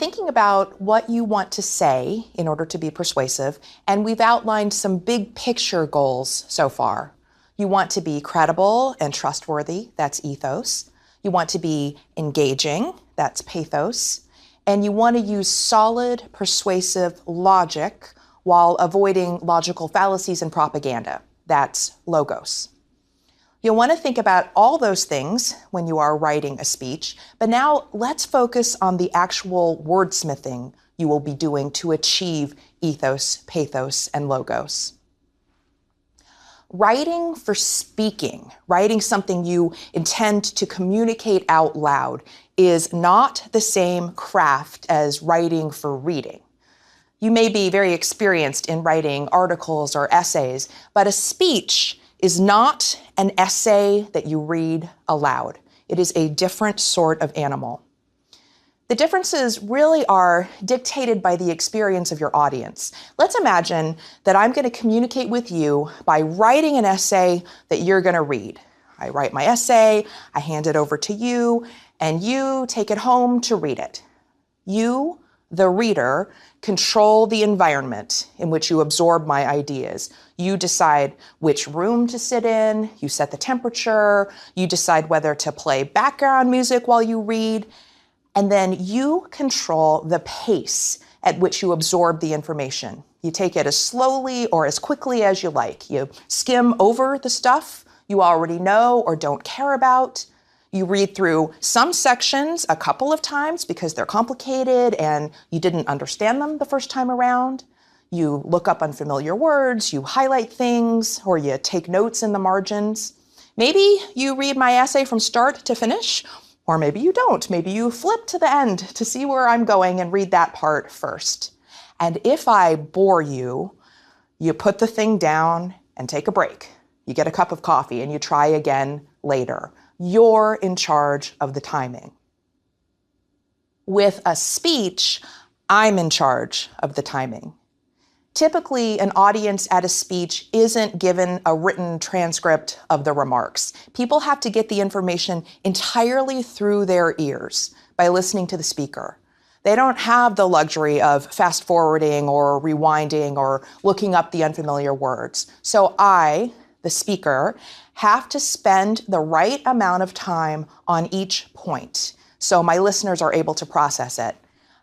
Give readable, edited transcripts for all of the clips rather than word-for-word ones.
thinking about what you want to say in order to be persuasive, and we've outlined some big picture goals so far. You want to be credible and trustworthy, that's ethos. You want to be engaging, that's pathos. And you want to use solid, persuasive logic while avoiding logical fallacies and propaganda, that's logos. You'll want to think about all those things when you are writing a speech, but now let's focus on the actual wordsmithing you will be doing to achieve ethos, pathos, and logos. Writing for speaking, writing something you intend to communicate out loud, is not the same craft as writing for reading. You may be very experienced in writing articles or essays, but a speech is not an essay that you read aloud. It is a different sort of animal. The differences really are dictated by the experience of your audience. Let's imagine that I'm going to communicate with you by writing an essay that you're going to read. I write my essay, I hand it over to you, and you take it home to read it. You, the reader, control the environment in which you absorb my ideas. You decide which room to sit in, you set the temperature, you decide whether to play background music while you read, and then you control the pace at which you absorb the information. You take it as slowly or as quickly as you like. You skim over the stuff you already know or don't care about. You read through some sections a couple of times because they're complicated and you didn't understand them the first time around. You look up unfamiliar words, you highlight things, or you take notes in the margins. Maybe you read my essay from start to finish, or maybe you don't. Maybe you flip to the end to see where I'm going and read that part first. And if I bore you, you put the thing down and take a break. You get a cup of coffee and you try again later. You're in charge of the timing. With a speech, I'm in charge of the timing. Typically, an audience at a speech isn't given a written transcript of the remarks. People have to get the information entirely through their ears by listening to the speaker. They don't have the luxury of fast forwarding or rewinding or looking up the unfamiliar words. So I, the speaker, have to spend the right amount of time on each point so my listeners are able to process it.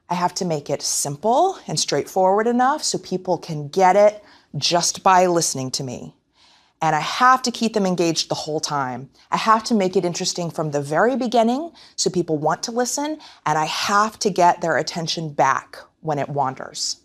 I have to make it simple and straightforward enough so people can get it just by listening to me. And I have to keep them engaged the whole time. I have to make it interesting from the very beginning so people want to listen, and I have to get their attention back when it wanders.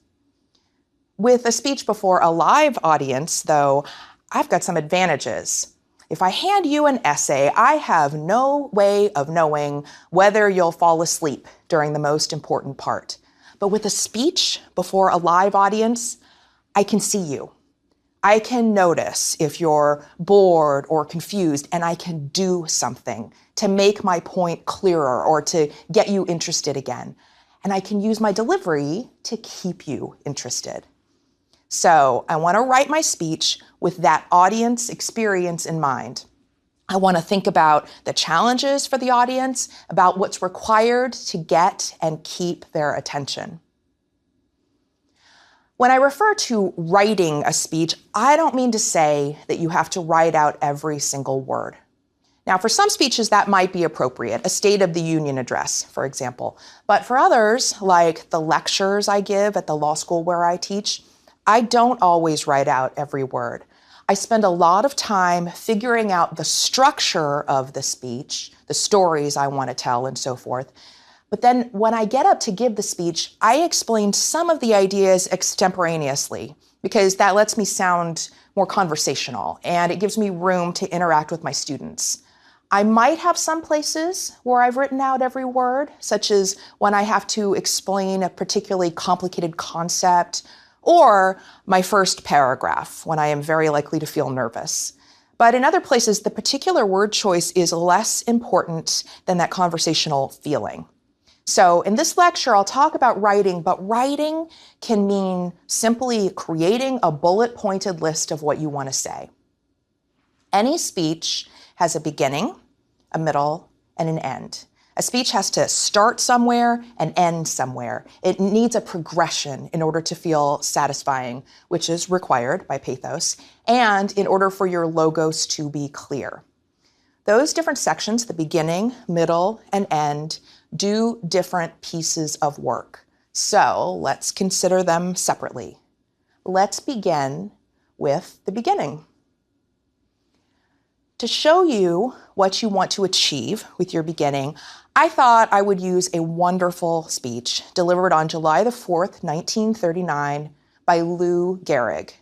With a speech before a live audience, though, I've got some advantages. If I hand you an essay, I have no way of knowing whether you'll fall asleep during the most important part. But with a speech before a live audience, I can see you. I can notice if you're bored or confused, and I can do something to make my point clearer or to get you interested again. And I can use my delivery to keep you interested. So I want to write my speech with that audience experience in mind. I want to think about the challenges for the audience, about what's required to get and keep their attention. When I refer to writing a speech, I don't mean to say that you have to write out every single word. Now, for some speeches, that might be appropriate, a State of the Union address, for example. But for others, like the lectures I give at the law school where I teach, I don't always write out every word. I spend a lot of time figuring out the structure of the speech, the stories I want to tell, and so forth. But then when I get up to give the speech, I explain some of the ideas extemporaneously because that lets me sound more conversational and it gives me room to interact with my students. I might have some places where I've written out every word, such as when I have to explain a particularly complicated concept, or my first paragraph when I am very likely to feel nervous. But in other places, the particular word choice is less important than that conversational feeling. So in this lecture, I'll talk about writing, but writing can mean simply creating a bullet-pointed list of what you want to say. Any speech has a beginning, a middle, and an end. A speech has to start somewhere and end somewhere. It needs a progression in order to feel satisfying, which is required by pathos, and in order for your logos to be clear. Those different sections, the beginning, middle, and end, do different pieces of work. So let's consider them separately. Let's begin with the beginning. To show you what you want to achieve with your beginning, I thought I would use a wonderful speech delivered on July the 4th, 1939 by Lou Gehrig.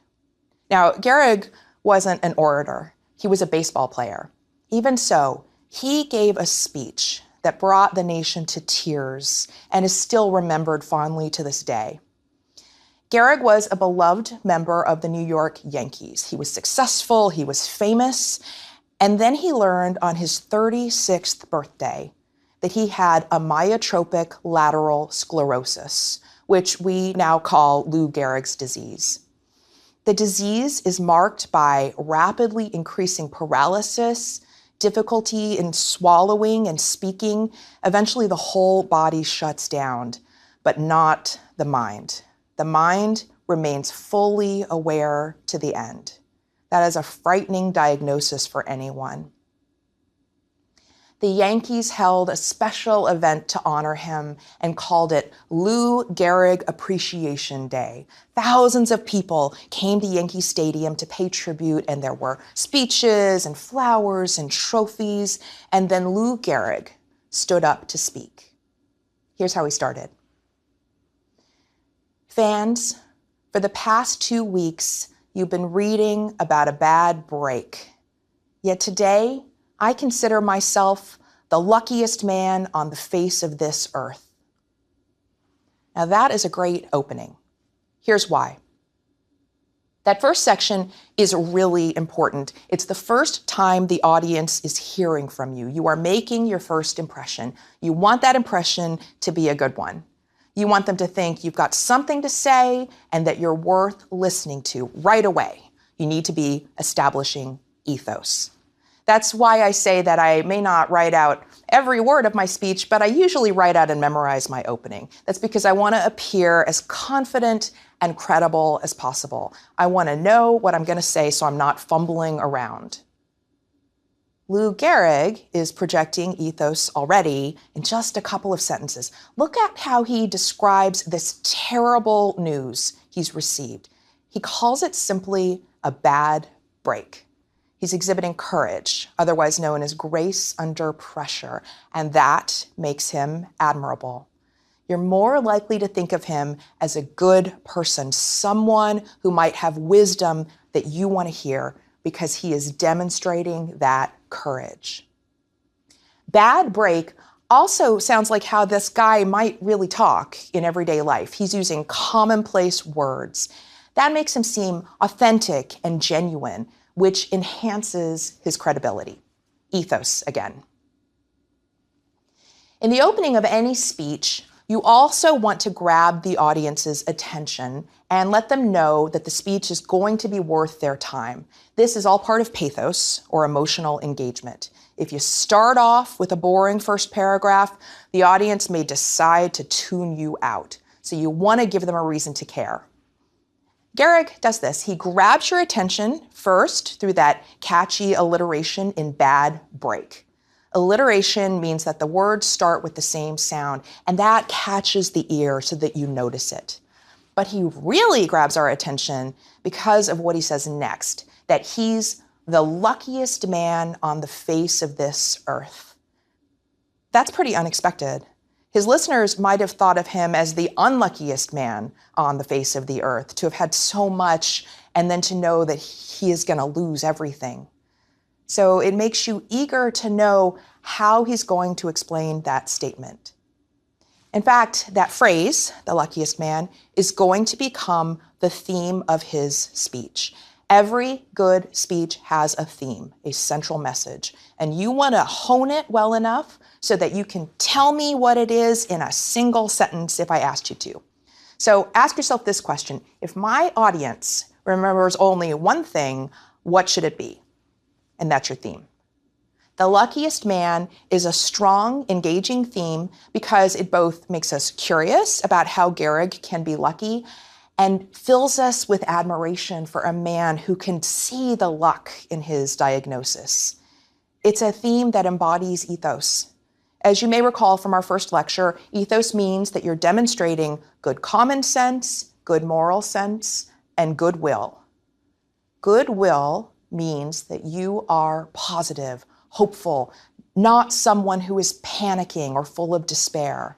Now, Gehrig wasn't an orator. He was a baseball player. Even so, he gave a speech that brought the nation to tears and is still remembered fondly to this day. Gehrig was a beloved member of the New York Yankees. He was successful, he was famous, and then he learned on his 36th birthday that he had amyotrophic lateral sclerosis, which we now call Lou Gehrig's disease. The disease is marked by rapidly increasing paralysis, difficulty in swallowing and speaking. Eventually, the whole body shuts down, but not the mind. The mind remains fully aware to the end. That is a frightening diagnosis for anyone. The Yankees held a special event to honor him and called it Lou Gehrig Appreciation Day. Thousands of people came to Yankee Stadium to pay tribute, and there were speeches and flowers and trophies, and then Lou Gehrig stood up to speak. Here's how he started. Fans, for the past 2 weeks, you've been reading about a bad break. Yet today, I consider myself the luckiest man on the face of this earth. Now that is a great opening. Here's why. That first section is really important. It's the first time the audience is hearing from you. You are making your first impression. You want that impression to be a good one. You want them to think you've got something to say and that you're worth listening to right away. You need to be establishing ethos. That's why I say that I may not write out every word of my speech, but I usually write out and memorize my opening. That's because I want to appear as confident and credible as possible. I want to know what I'm going to say so I'm not fumbling around. Lou Gehrig is projecting ethos already in just a couple of sentences. Look at how he describes this terrible news he's received. He calls it simply a bad break. He's exhibiting courage, otherwise known as grace under pressure, and that makes him admirable. You're more likely to think of him as a good person, someone who might have wisdom that you want to hear because he is demonstrating that courage. Bad break also sounds like how this guy might really talk in everyday life. He's using commonplace words. That makes him seem authentic and genuine, which enhances his credibility. Ethos again. In the opening of any speech, you also want to grab the audience's attention and let them know that the speech is going to be worth their time. This is all part of pathos, or emotional engagement. If you start off with a boring first paragraph, the audience may decide to tune you out. So you want to give them a reason to care. Gehrig does this. He grabs your attention first through that catchy alliteration in bad break. Alliteration means that the words start with the same sound, and that catches the ear so that you notice it. But he really grabs our attention because of what he says next, that he's the luckiest man on the face of this earth. That's pretty unexpected. His listeners might have thought of him as the unluckiest man on the face of the earth, to have had so much and then to know that he is going to lose everything. So it makes you eager to know how he's going to explain that statement. In fact, that phrase, the luckiest man, is going to become the theme of his speech. Every good speech has a theme, a central message, and you want to hone it well enough so that you can tell me what it is in a single sentence if I asked you to. So ask yourself this question: if my audience remembers only one thing, what should it be? And that's your theme. The luckiest man is a strong, engaging theme because it both makes us curious about how Gehrig can be lucky and fills us with admiration for a man who can see the luck in his diagnosis. It's a theme that embodies ethos. As you may recall from our first lecture, ethos means that you're demonstrating good common sense, good moral sense, and goodwill. Goodwill means that you are positive, hopeful, not someone who is panicking or full of despair.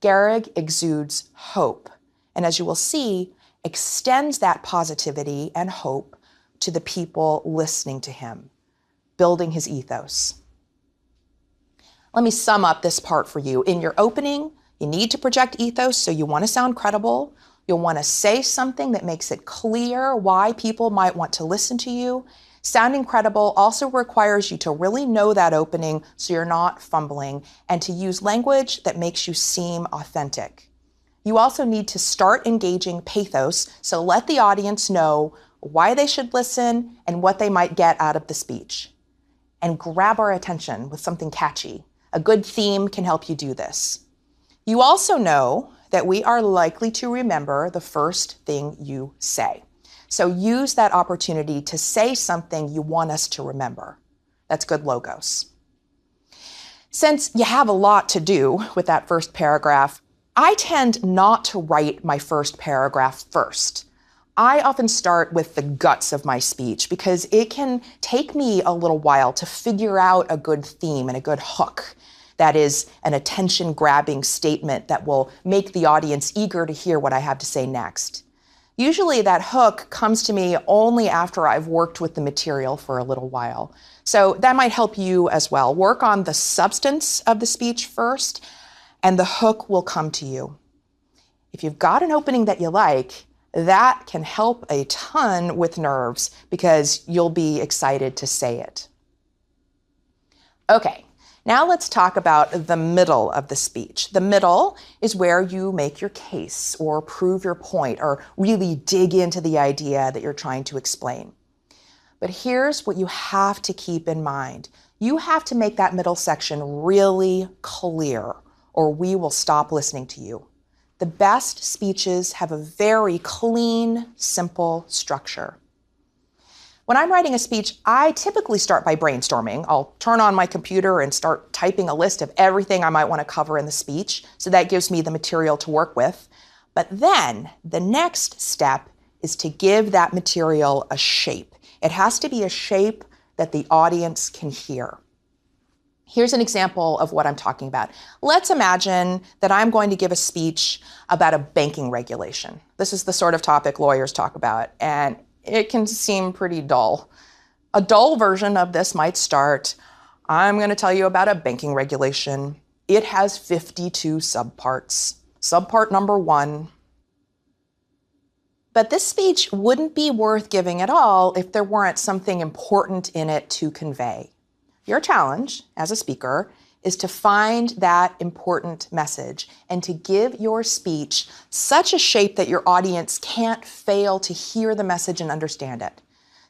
Gehrig exudes hope, and as you will see, extends that positivity and hope to the people listening to him, building his ethos. Let me sum up this part for you. In your opening, you need to project ethos, so you want to sound credible. You'll want to say something that makes it clear why people might want to listen to you. Sounding credible also requires you to really know that opening so you're not fumbling, and to use language that makes you seem authentic. You also need to start engaging pathos, so let the audience know why they should listen and what they might get out of the speech. And grab our attention with something catchy. A good theme can help you do this. You also know that we are likely to remember the first thing you say. So use that opportunity to say something you want us to remember. That's good logos. Since you have a lot to do with that first paragraph, I tend not to write my first paragraph first. I often start with the guts of my speech because it can take me a little while to figure out a good theme and a good hook. That is an attention-grabbing statement that will make the audience eager to hear what I have to say next. Usually that hook comes to me only after I've worked with the material for a little while. So that might help you as well. Work on the substance of the speech first, and the hook will come to you. If you've got an opening that you like, that can help a ton with nerves because you'll be excited to say it. Okay. Now let's talk about the middle of the speech. The middle is where you make your case or prove your point or really dig into the idea that you're trying to explain. But here's what you have to keep in mind. You have to make that middle section really clear or we will stop listening to you. The best speeches have a very clean, simple structure. When I'm writing a speech, I typically start by brainstorming. I'll turn on my computer and start typing a list of everything I might want to cover in the speech, so that gives me the material to work with. But then the next step is to give that material a shape. It has to be a shape that the audience can hear. Here's an example of what I'm talking about. Let's imagine that I'm going to give a speech about a banking regulation. This is the sort of topic lawyers talk about, and it can seem pretty dull. A dull version of this might start, I'm going to tell you about a banking regulation. It has 52 subparts. Subpart number 1. But this speech wouldn't be worth giving at all if there weren't something important in it to convey. Your challenge as a speaker is to find that important message and to give your speech such a shape that your audience can't fail to hear the message and understand it.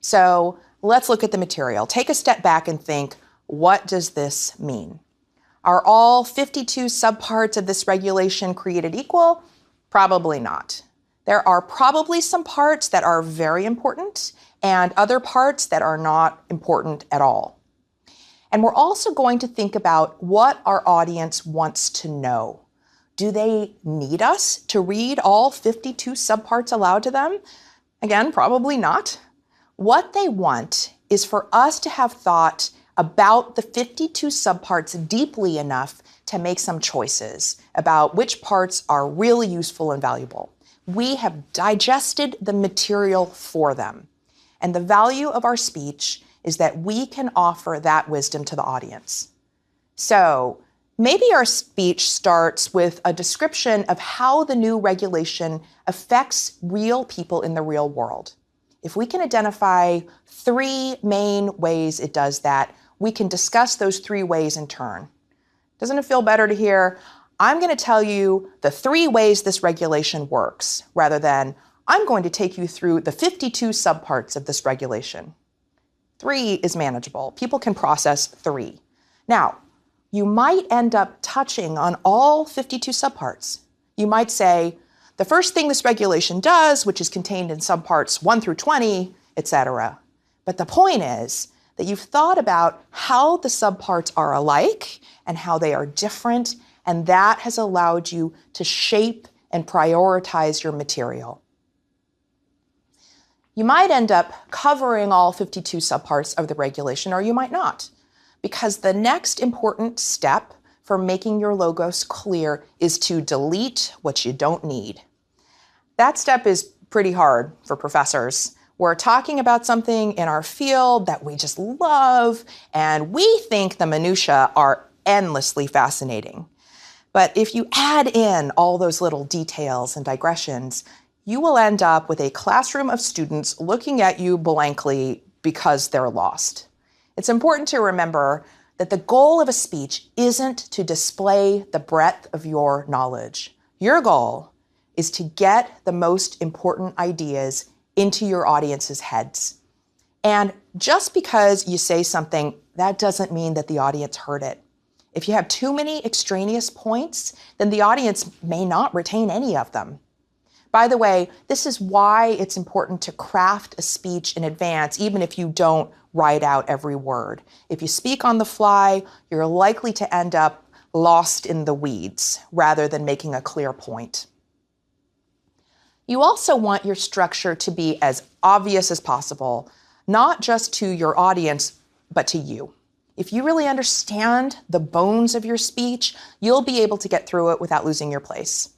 So let's look at the material. Take a step back and think, what does this mean? Are all 52 subparts of this regulation created equal? Probably not. There are probably some parts that are very important and other parts that are not important at all. And we're also going to think about what our audience wants to know. Do they need us to read all 52 subparts aloud to them? Again, probably not. What they want is for us to have thought about the 52 subparts deeply enough to make some choices about which parts are really useful and valuable. We have digested the material for them. And the value of our speech is that we can offer that wisdom to the audience. So maybe our speech starts with a description of how the new regulation affects real people in the real world. If we can identify 3 main ways it does that, we can discuss those 3 ways in turn. Doesn't it feel better to hear, I'm going to tell you the 3 ways this regulation works, rather than I'm going to take you through the 52 subparts of this regulation? 3 is manageable. People can process 3. Now, you might end up touching on all 52 subparts. You might say, the first thing this regulation does, which is contained in subparts 1 through 20, etc. But the point is that you've thought about how the subparts are alike and how they are different, and that has allowed you to shape and prioritize your material. You might end up covering all 52 subparts of the regulation, or you might not, because the next important step for making your logos clear is to delete what you don't need. That step is pretty hard for professors. We're talking about something in our field that we just love, and we think the minutiae are endlessly fascinating. But if you add in all those little details and digressions, you will end up with a classroom of students looking at you blankly because they're lost. It's important to remember that the goal of a speech isn't to display the breadth of your knowledge. Your goal is to get the most important ideas into your audience's heads. And just because you say something, that doesn't mean that the audience heard it. If you have too many extraneous points, then the audience may not retain any of them. By the way, this is why it's important to craft a speech in advance, even if you don't write out every word. If you speak on the fly, you're likely to end up lost in the weeds rather than making a clear point. You also want your structure to be as obvious as possible, not just to your audience, but to you. If you really understand the bones of your speech, you'll be able to get through it without losing your place.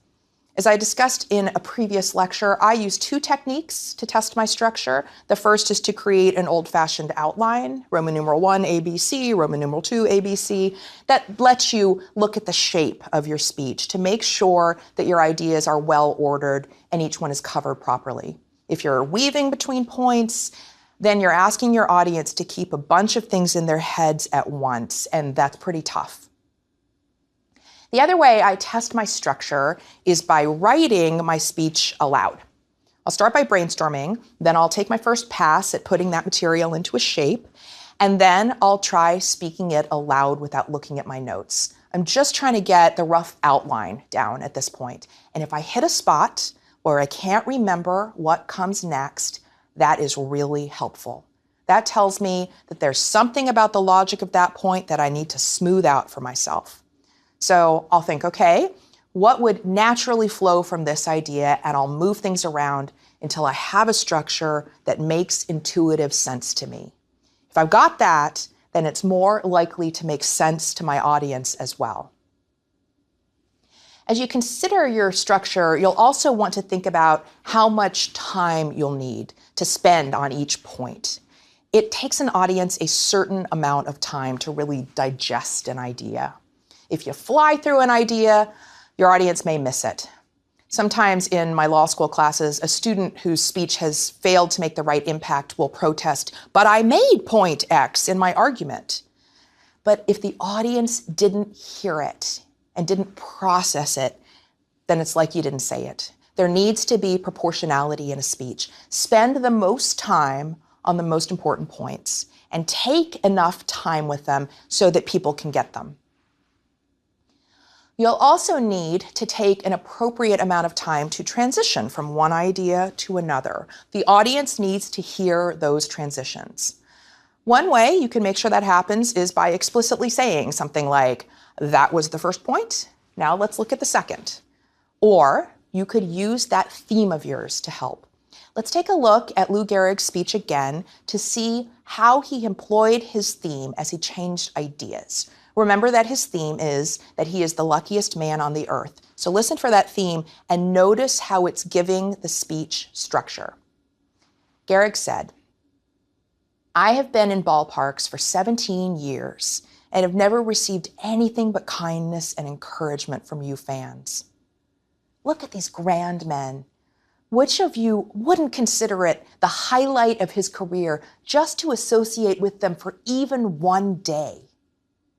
As I discussed in a previous lecture, I use 2 techniques to test my structure. The first is to create an old-fashioned outline, Roman numeral 1, ABC, Roman numeral 2, ABC, that lets you look at the shape of your speech to make sure that your ideas are well ordered and each one is covered properly. If you're weaving between points, then you're asking your audience to keep a bunch of things in their heads at once, and that's pretty tough. The other way I test my structure is by writing my speech aloud. I'll start by brainstorming, then I'll take my first pass at putting that material into a shape, and then I'll try speaking it aloud without looking at my notes. I'm just trying to get the rough outline down at this point. And if I hit a spot where I can't remember what comes next, that is really helpful. That tells me that there's something about the logic of that point that I need to smooth out for myself. So I'll think, okay, what would naturally flow from this idea? And I'll move things around until I have a structure that makes intuitive sense to me. If I've got that, then it's more likely to make sense to my audience as well. As you consider your structure, you'll also want to think about how much time you'll need to spend on each point. It takes an audience a certain amount of time to really digest an idea. If you fly through an idea, your audience may miss it. Sometimes in my law school classes, a student whose speech has failed to make the right impact will protest, "But I made point X in my argument." But if the audience didn't hear it and didn't process it, then it's like you didn't say it. There needs to be proportionality in a speech. Spend the most time on the most important points and take enough time with them so that people can get them. You'll also need to take an appropriate amount of time to transition from one idea to another. The audience needs to hear those transitions. One way you can make sure that happens is by explicitly saying something like, "That was the first point, now let's look at the second." Or you could use that theme of yours to help. Let's take a look at Lou Gehrig's speech again to see how he employed his theme as he changed ideas. Remember that his theme is that he is the luckiest man on the earth. So listen for that theme and notice how it's giving the speech structure. Gehrig said, "I have been in ballparks for 17 years and have never received anything but kindness and encouragement from you fans. Look at these grand men. Which of you wouldn't consider it the highlight of his career just to associate with them for even one day?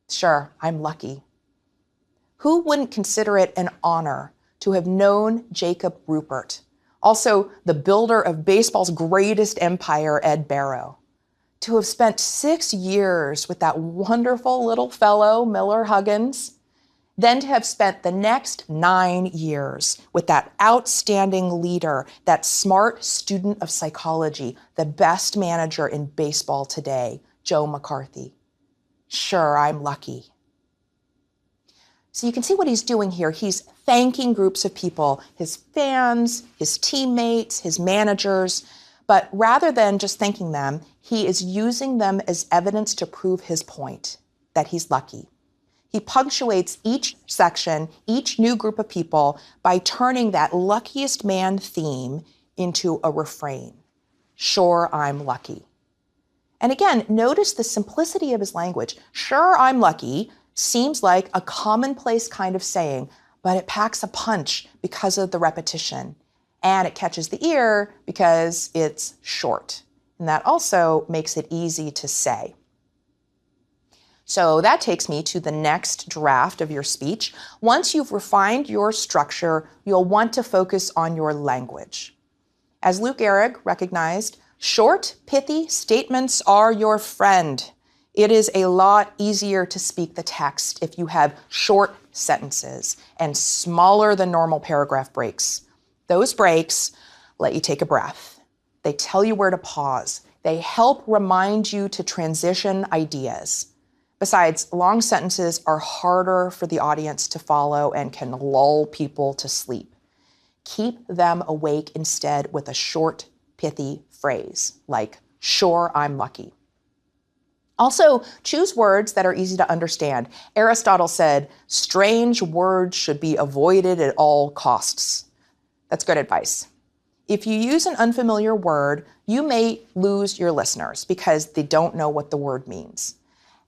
Sure, I'm lucky. Who wouldn't consider it an honor to have known Jacob Ruppert, also the builder of baseball's greatest empire, Ed Barrow? to have spent 6 years with that wonderful little fellow, Miller Huggins, then to have spent the next 9 years with that outstanding leader, that smart student of psychology, the best manager in baseball today, Joe McCarthy. Sure, I'm lucky. So you can see what he's doing here. He's thanking groups of people, his fans, his teammates, his managers, but rather than just thanking them, he is using them as evidence to prove his point, that he's lucky. He punctuates each section, each new group of people, by turning that luckiest man theme into a refrain. Sure, I'm lucky. And again, notice the simplicity of his language. Sure, I'm lucky seems like a commonplace kind of saying, but it packs a punch because of the repetition. And it catches the ear because it's short. And that also makes it easy to say. So that takes me to the next draft of your speech. Once you've refined your structure, you'll want to focus on your language. As Lou Gehrig recognized, short, pithy statements are your friend. It is a lot easier to speak the text if you have short sentences and smaller than normal paragraph breaks. Those breaks let you take a breath. They tell you where to pause. They help remind you to transition ideas. Besides, long sentences are harder for the audience to follow and can lull people to sleep. Keep them awake instead with a short, pithy phrase like, sure, I'm lucky. Also, choose words that are easy to understand. Aristotle said, strange words should be avoided at all costs. That's good advice. If you use an unfamiliar word, you may lose your listeners because they don't know what the word means.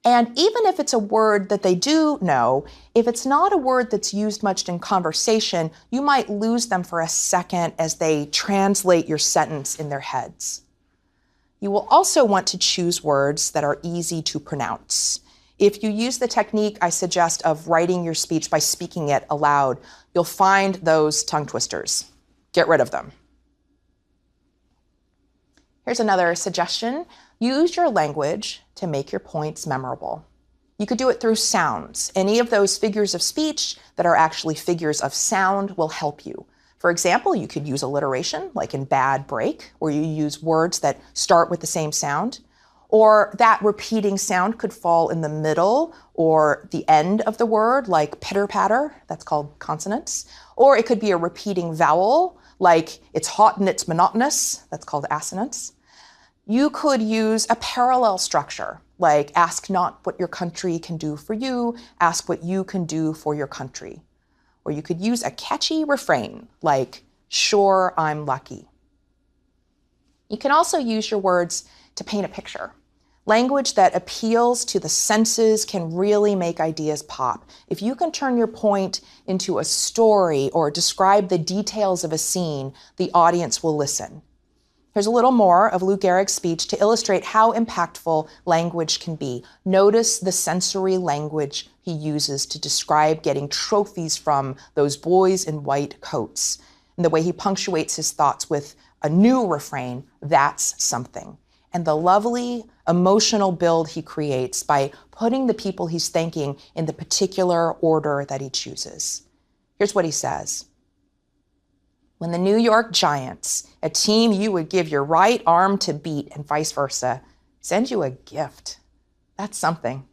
And even if it's a word that they do know, if it's not a word that's used much in conversation, you might lose them for a second as they translate your sentence in their heads. You will also want to choose words that are easy to pronounce. If you use the technique I suggest of writing your speech by speaking it aloud, you'll find those tongue twisters. Get rid of them. Here's another suggestion. Use your language to make your points memorable. You could do it through sounds. Any of those figures of speech that are actually figures of sound will help you. For example, you could use alliteration, like in bad break, where you use words that start with the same sound. Or that repeating sound could fall in the middle or the end of the word, like pitter-patter, that's called consonants. Or it could be a repeating vowel, like it's hot and it's monotonous, that's called assonance. You could use a parallel structure, like ask not what your country can do for you, ask what you can do for your country. Or you could use a catchy refrain, like, sure, I'm lucky. You can also use your words to paint a picture. Language that appeals to the senses can really make ideas pop. If you can turn your point into a story or describe the details of a scene, the audience will listen. Here's a little more of Lou Gehrig's speech to illustrate how impactful language can be. Notice the sensory language he uses to describe getting trophies from those boys in white coats, and the way he punctuates his thoughts with a new refrain, that's something, and the lovely emotional build he creates by putting the people he's thanking in the particular order that he chooses. Here's what he says. When the New York Giants, a team you would give your right arm to beat and vice versa, send you a gift, that's something.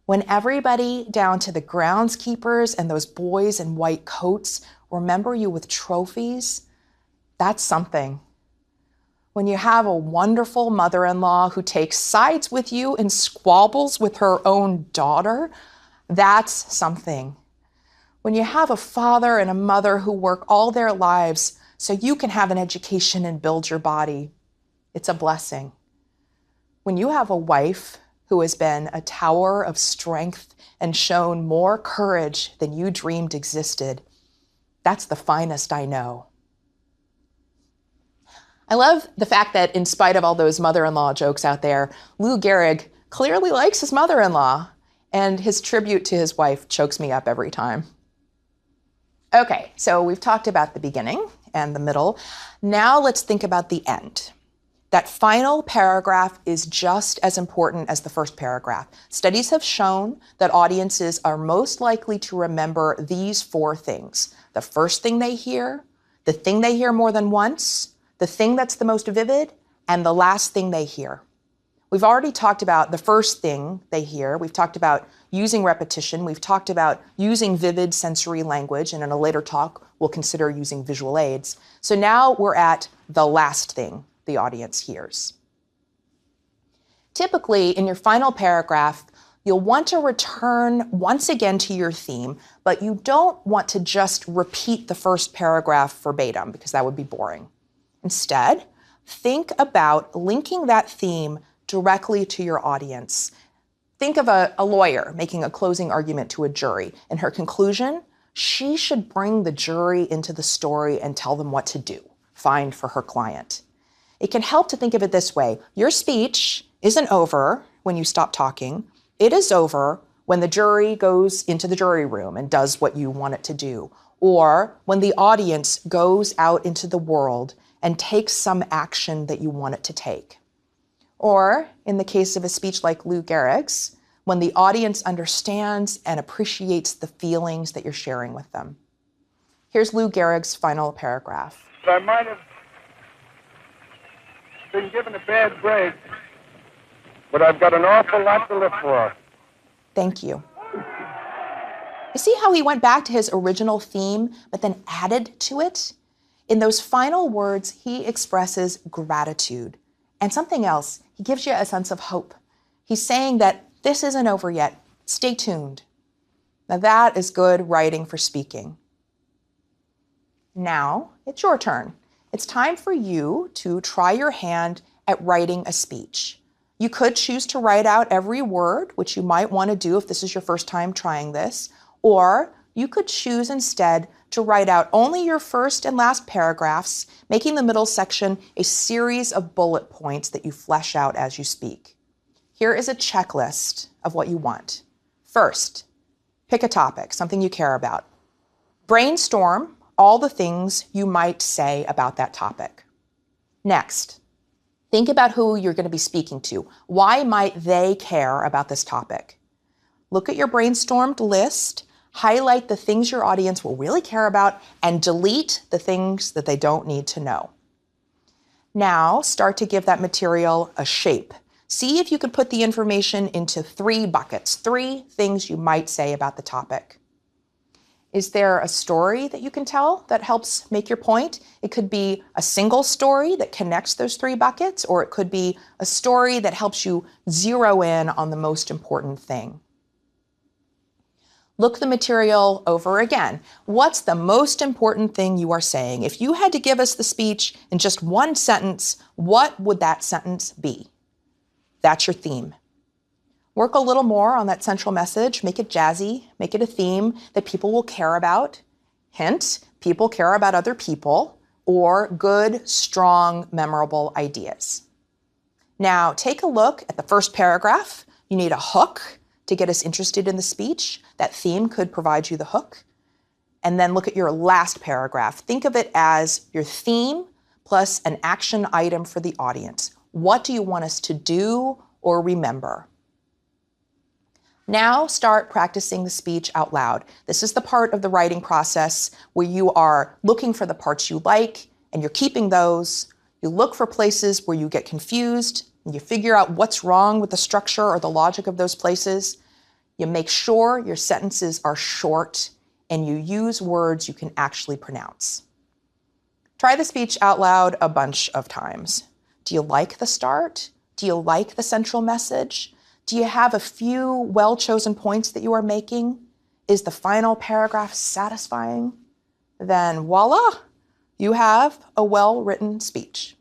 When everybody down to the groundskeepers and those boys in white coats remember you with trophies, that's something. When you have a wonderful mother-in-law who takes sides with you and squabbles with her own daughter, that's something. When you have a father and a mother who work all their lives so you can have an education and build your body, it's a blessing. When you have a wife who has been a tower of strength and shown more courage than you dreamed existed, that's the finest I know. I love the fact that in spite of all those mother-in-law jokes out there, Lou Gehrig clearly likes his mother-in-law, and his tribute to his wife chokes me up every time. Okay, so we've talked about the beginning and the middle. Now let's think about the end. That final paragraph is just as important as the first paragraph. Studies have shown that audiences are most likely to remember these 4 things: the first thing they hear, the thing they hear more than once, the thing that's the most vivid, and the last thing they hear. We've already talked about the first thing they hear. We've talked about using repetition. We've talked about using vivid sensory language, and in a later talk, we'll consider using visual aids. So now we're at the last thing the audience hears. Typically, in your final paragraph, you'll want to return once again to your theme, but you don't want to just repeat the first paragraph verbatim, because that would be boring. Instead, think about linking that theme directly to your audience. Think of a lawyer making a closing argument to a jury. In her conclusion, she should bring the jury into the story and tell them what to do, find for her client. It can help to think of it this way. Your speech isn't over when you stop talking. It is over when the jury goes into the jury room and does what you want it to do, or when the audience goes out into the world and takes some action that you want it to take. Or, in the case of a speech like Lou Gehrig's, when the audience understands and appreciates the feelings that you're sharing with them. Here's Lou Gehrig's final paragraph. I might have been given a bad break, but I've got an awful lot to live for. Thank you. You see how he went back to his original theme, but then added to it? In those final words, he expresses gratitude. And something else, he gives you a sense of hope. He's saying that this isn't over yet. Stay tuned. Now that is good writing for speaking. Now it's your turn. It's time for you to try your hand at writing a speech. You could choose to write out every word, which you might want to do if this is your first time trying this, or you could choose instead to write out only your first and last paragraphs, making the middle section a series of bullet points that you flesh out as you speak. Here is a checklist of what you want. First, pick a topic, something you care about. Brainstorm all the things you might say about that topic. Next, think about who you're going to be speaking to. Why might they care about this topic? Look at your brainstormed list, highlight the things your audience will really care about, and delete the things that they don't need to know. Now, start to give that material a shape. See if you could put the information into 3 buckets, 3 things you might say about the topic. Is there a story that you can tell that helps make your point? It could be a single story that connects those 3 buckets, or it could be a story that helps you zero in on the most important thing. Look the material over again. What's the most important thing you are saying? If you had to give us the speech in just 1 sentence, what would that sentence be? That's your theme. Work a little more on that central message. Make it jazzy. Make it a theme that people will care about. Hint, people care about other people, or good, strong, memorable ideas. Now, take a look at the first paragraph. You need a hook to get us interested in the speech. That theme could provide you the hook. And then look at your last paragraph. Think of it as your theme plus an action item for the audience. What do you want us to do or remember? Now start practicing the speech out loud. This is the part of the writing process where you are looking for the parts you like and you're keeping those. You look for places where you get confused and you figure out what's wrong with the structure or the logic of those places. You make sure your sentences are short and you use words you can actually pronounce. Try the speech out loud a bunch of times. Do you like the start? Do you like the central message? Do you have a few well-chosen points that you are making? Is the final paragraph satisfying? Then voila, you have a well-written speech.